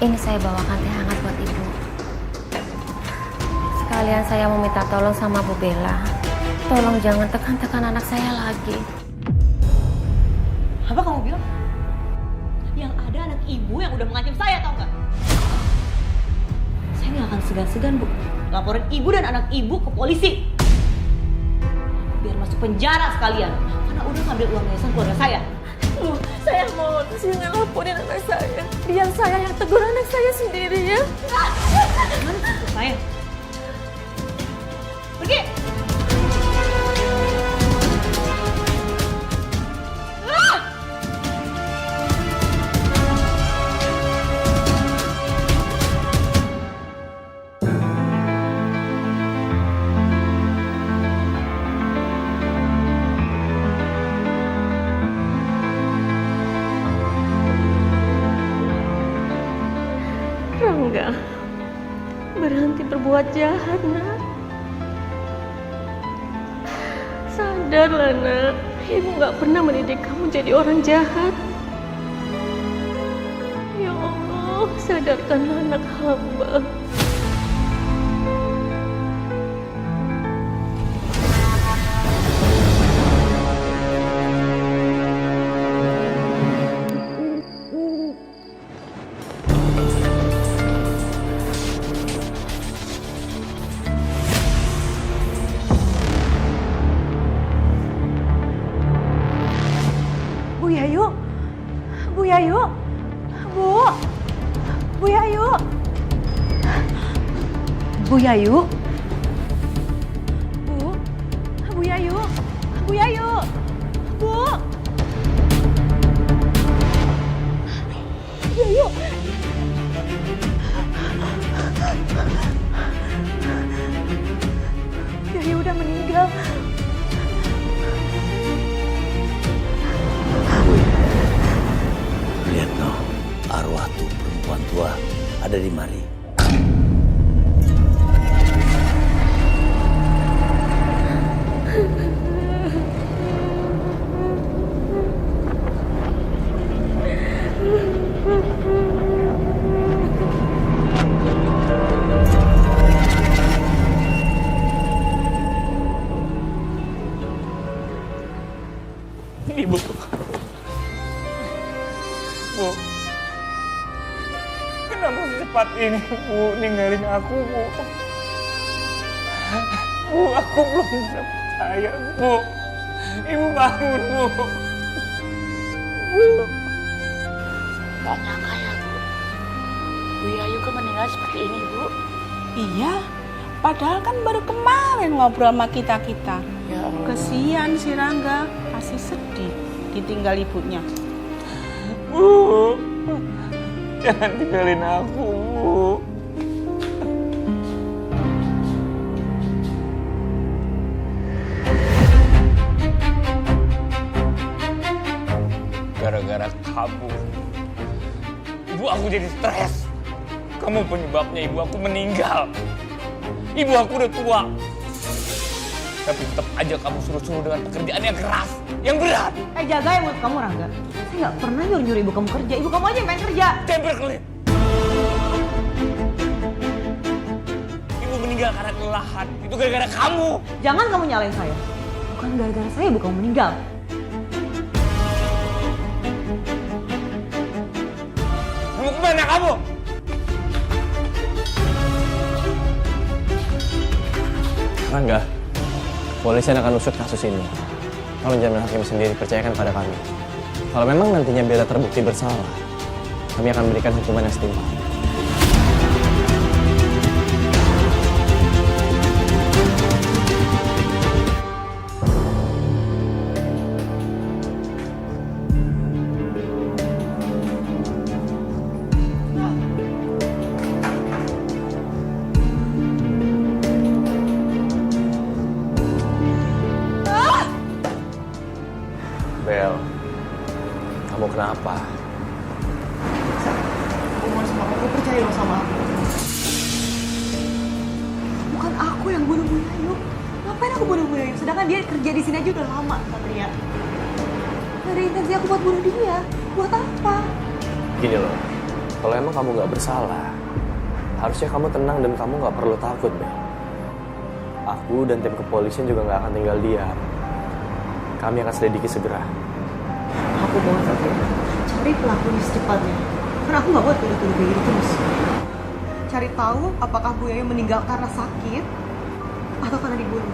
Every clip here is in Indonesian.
Ini saya bawakan teh hangat buat ibu. Sekalian saya mau minta tolong sama Bu Bella. Tolong jangan tekan-tekan anak saya lagi. Apa kamu bilang? Yang ada anak ibu yang udah mengancam saya, tau nggak? Saya nggak akan segan-segan, Bu, laporin ibu dan anak ibu ke polisi. Biar masuk penjara sekalian, karena udah ngambil uang yayasan keluarga saya. Bu, saya mau jangan laporin anak saya. Biar saya yang tegur anak saya sendiri ya. Mana maksud saya? Pergi! Rangga, berhenti berbuat jahat, nak. Sadarlah, nak. Ibu gak pernah mendidik kamu jadi orang jahat. Ya Allah, sadarkanlah anak hamba. Bu Yayu, Bu Yayu, Bu Yayu, Bu Yayu, Bu Yayu, Bu Yayu, Bu Yayu. Yayu udah meninggal. Lihat no, arwah tuh perempuan tua ada di mari. Ibu. Bu. Kenapa secepat ini Bu ninggalin aku, Bu? Bu, aku belum bisa percaya, Bu. Ibu bangun, Bu. Bu. Gak nyangka ya, Bu. Bu Yayu kan meninggal seperti ini, Bu. Iya, padahal kan baru kemarin ngobrol sama kita-kita. Ya Allah. Kesian si Rangga, pasti sedih ditinggal ibunya. Bu. Jangan tinggalin aku, Bu. Gara-gara kamu, ibu aku jadi stres. Kamu penyebabnya ibu aku meninggal. Ibu aku udah tua. Tapi tetap aja kamu suruh-suruh dengan pekerjaan yang keras, yang berat. Jaga ya mulut kamu, Rangga. Saya nggak pernah nyuruh ibu kamu kerja. Ibu kamu aja yang pengen kerja. Jangan berkelit. Ibu meninggal karena kelelahan. Itu gara-gara kamu. Jangan kamu nyalain saya. Bukan gara-gara saya ibu kamu meninggal. Kamu kemana kamu? Rangga, polisi akan usut kasus ini. Tolong jangan hakim sendiri, percayakan pada kami. Kalau memang nantinya Bella terbukti bersalah, kami akan berikan hukuman yang setimpal. Bel, kamu kenapa? Aku mau sama aku, percaya lo sama aku. Bukan aku yang bunuh Bu Yayu. Ngapain aku bunuh Bu Yayu? Sedangkan dia kerja di sini aja udah lama, Satria. Gak ada intensi aku buat bunuh dia. Buat apa? Gini loh, Kalau emang kamu nggak bersalah, harusnya kamu tenang dan kamu nggak perlu takut, Bel. Aku dan tim kepolisian juga nggak akan tinggal diam. Kami akan selidiki segera. Aku mohon saja, cari pelakunya secepatnya. Karena aku nggak buat tuduh-tuduh kayak gitu terus. Cari tahu apakah Bu Yayu meninggal karena sakit atau karena dibunuh.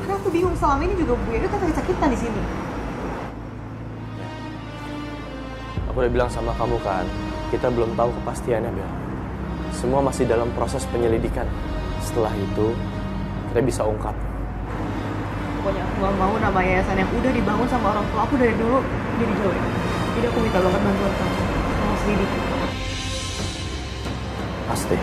Karena aku bingung, selama ini juga Bu Yayu kan sakit-sakitan di sini. Aku udah bilang sama kamu kan, kita belum tahu kepastiannya, Bel. Semua masih dalam proses penyelidikan. Setelah itu, kita bisa ungkap. Pokoknya aku gak mau nama yayasan yang udah dibangun sama orang tua aku dari dulu jadi dijauhin. Jadi aku minta banget bantuan kamu. Kamu selidiki. Pasti.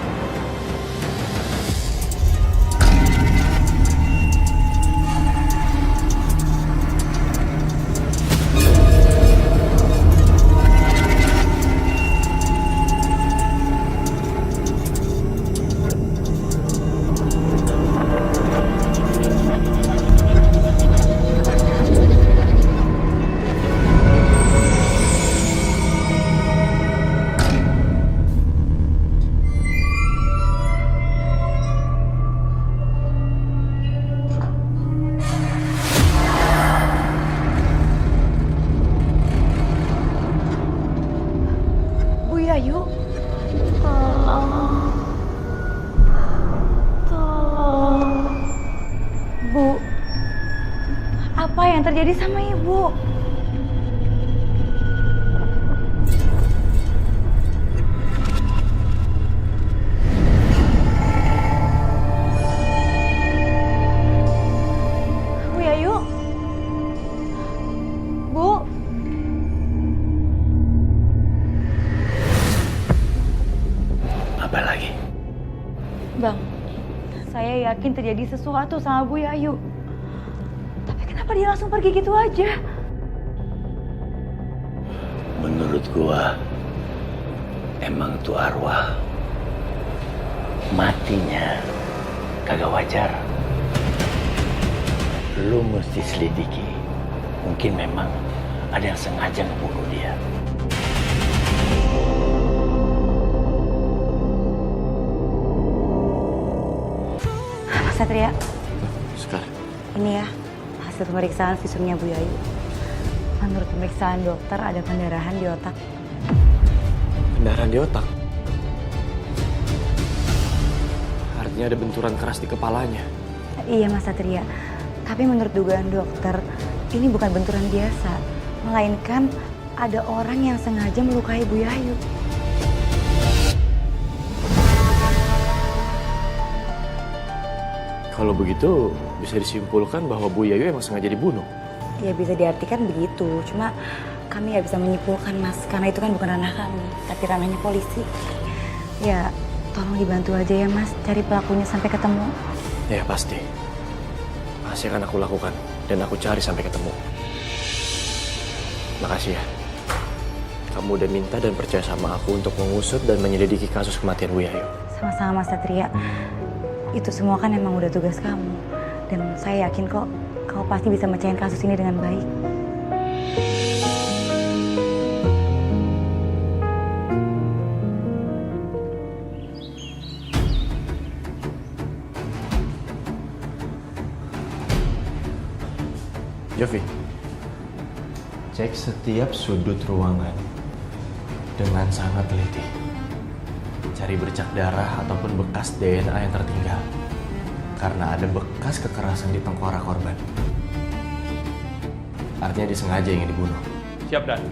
Bu Yayu, Tolong. Bu, apa yang terjadi sama Ibu? Bu Yayu? Bu? Apa lagi? Bang, saya yakin terjadi sesuatu sama Bu Yayu. Tapi kenapa dia langsung pergi gitu aja? Menurut gua, emang tuh arwah matinya kagak wajar. Lu mesti selidiki. Mungkin memang ada yang sengaja ngebunuh dia. Mas Satria, Sekarang. ini ya hasil pemeriksaan visumnya Bu Yayu. Menurut pemeriksaan dokter ada pendarahan di otak. Pendarahan di otak. Artinya ada benturan keras di kepalanya. Iya Mas Satria, tapi menurut dugaan dokter ini bukan benturan biasa, melainkan ada orang yang sengaja melukai Bu Yayu. Kalau begitu, bisa disimpulkan bahwa Bu Yayu emang sengaja dibunuh. Ya bisa diartikan begitu, cuma kami nggak bisa menyimpulkan Mas, karena itu kan bukan ranah kami, tapi ranahnya polisi. Ya, tolong dibantu aja ya Mas, cari pelakunya sampai ketemu. Ya pasti. Pasti akan aku lakukan dan aku cari sampai ketemu. Makasih ya. Kamu udah minta dan percaya sama aku untuk mengusut dan menyelidiki kasus kematian Bu Yayu. Sama-sama Mas Satria. Itu semua kan emang udah tugas kamu. Dan saya yakin kok kamu pasti bisa mecahin kasus ini dengan baik. Jovi, cek setiap sudut ruangan dengan sangat teliti. Cari bercak darah ataupun bekas DNA yang tertinggal. Karena ada bekas kekerasan di tengkorak korban. Artinya disengaja ingin dibunuh. Siap, Dan.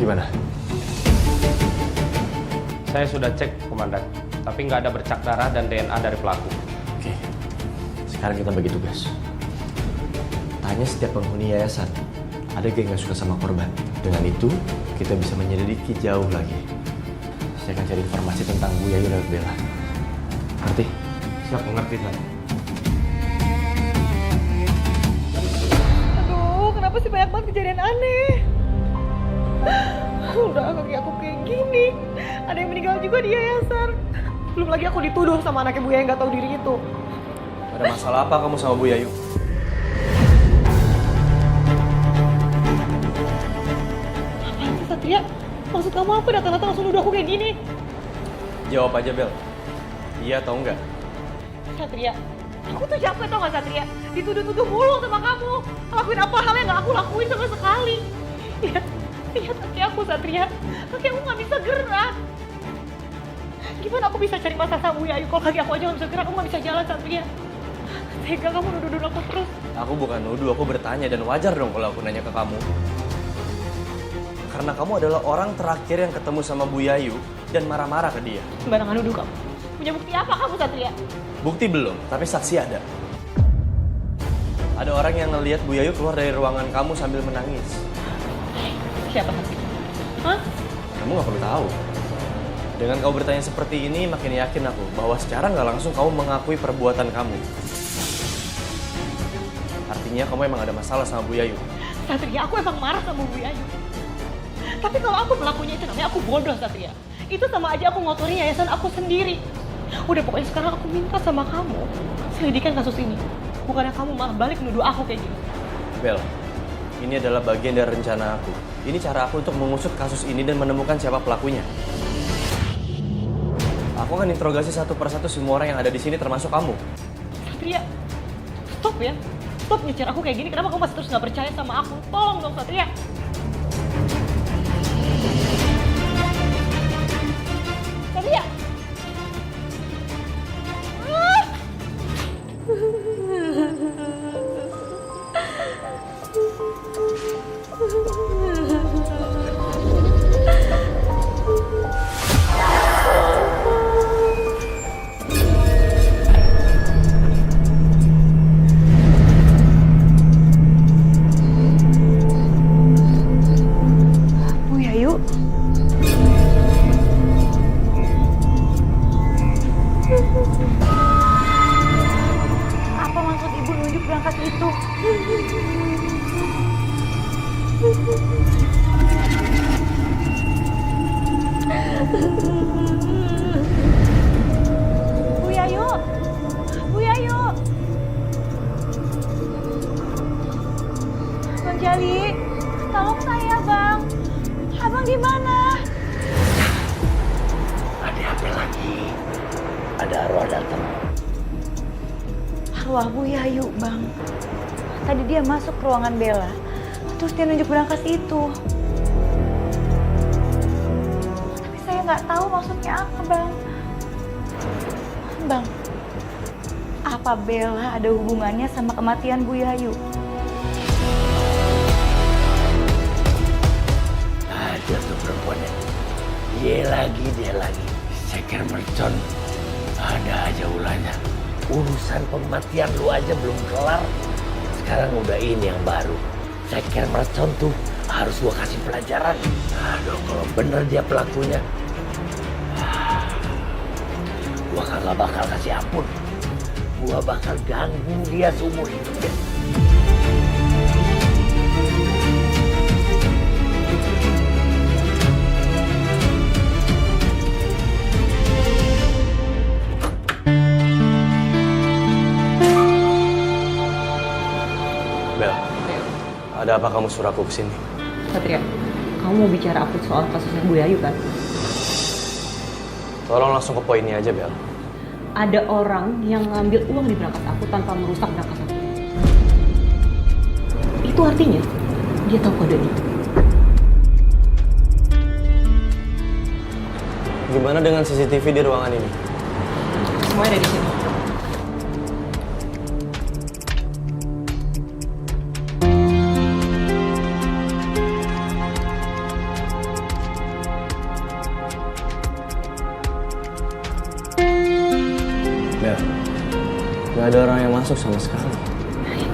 Gimana? Saya sudah cek, Komandan. Tapi nggak ada bercak darah dan DNA dari pelaku. Oke, sekarang kita bagi tugas. Tanya setiap penghuni yayasan, ada geng yang suka sama korban. Dengan itu, kita bisa menyelidiki jauh lagi. Saya akan cari informasi tentang Bu Yayu lewat Bella. Ngerti? Siap, mengerti Tante. Aduh, kenapa sih banyak banget kejadian aneh? Udah kaki aku kayak gini. Ada yang meninggal juga di yayasan. Belum lagi aku dituduh sama anaknya Bu Yayu yang nggak tahu diri itu. Ada masalah apa kamu sama Bu Yayu? Apaan sih Satria? Maksud kamu apa datang-datang langsung nuduh aku kayak gini? Jawab aja, Bel. Iya atau enggak? Satria, aku tuh capek tau gak Satria? Dituduh-tuduh mulu sama kamu. Lakuin apa hal yang gak aku lakuin sama sekali. Lihat kaki aku Satria. Kaki aku gak bisa gerak. Gimana aku bisa cari masalah sama Bu Yayu kalau kaki aku aja gak bisa gerak, aku gak bisa jalan Satria. Tega kamu nuduh aku terus. Aku bukan nuduh, aku bertanya dan wajar dong kalau aku nanya ke kamu. Karena kamu adalah orang terakhir yang ketemu sama Bu Yayu dan marah-marah ke dia. Sembarangan nuduh kamu. Punya bukti apa kamu Satria? Bukti belum, tapi saksi ada. Ada orang yang ngelihat Bu Yayu keluar dari ruangan kamu sambil menangis. Siapa saksi? Hah? Kamu nggak perlu tahu. Dengan kamu bertanya seperti ini, makin yakin aku bahwa secara nggak langsung kamu mengakui perbuatan kamu. Artinya kamu emang ada masalah sama Bu Yayu. Satria, aku emang marah sama Bu Yayu. Tapi kalau aku pelakunya itu namanya aku bodoh Satria. Itu sama aja aku ngotori yayasan aku sendiri. Udah pokoknya sekarang aku minta sama kamu selidikkan kasus ini. Bukannya kamu malah balik nuduh aku kayak gini. Bel, ini adalah bagian dari rencana aku. Ini cara aku untuk mengusut kasus ini dan menemukan siapa pelakunya. Aku akan interogasi satu persatu semua orang yang ada di sini termasuk kamu. Satria, stop ya. Stop nyecer aku kayak gini. Kenapa kamu masih terus gak percaya sama aku? Tolong dong Satria. Satria! Bu Yayu. Apa maksud ibu nunjuk berangkat itu? Bu Yayu. Bu Yayu. Bang Jali, tolong saya, Bang. Abang di mana? Ada apa lagi? Ada arwah datang. Arwah Bu Yayu, Bang. Tadi dia masuk ke ruangan Bella. Terus dia nunjuk berangkas itu. Tapi saya nggak tahu maksudnya apa, Bang. Bang, apa Bella ada hubungannya sama kematian Bu Yayu? Ada tuh perempuannya. Dia lagi. Ceker mercon. Ada aja ulahnya. Urusan pematian lu aja belum kelar. Sekarang udah ini yang baru. Ceker mercon tuh harus gua kasih pelajaran. Aduh, kalau bener dia pelakunya, gua kagak bakal kasih ampun. Gua bakal ganggu dia seumur hidupnya. Bel, ada apa kamu suruh aku kesini? Satria, kamu mau bicara apa soal kasusnya Bu Yayu kan? Tolong langsung ke poinnya aja, Bel. Ada orang yang ngambil uang di berangkas aku tanpa merusak berangkas aku. Itu artinya dia tahu kode itu. Gimana dengan CCTV di ruangan ini? Semuanya ada di sini. Bel, gak ada orang yang masuk sama sekali.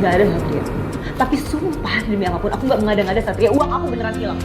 Gak ada Satria. Tapi sumpah demi apapun aku gak mengada-ngada Satria. Uang aku beneran hilang.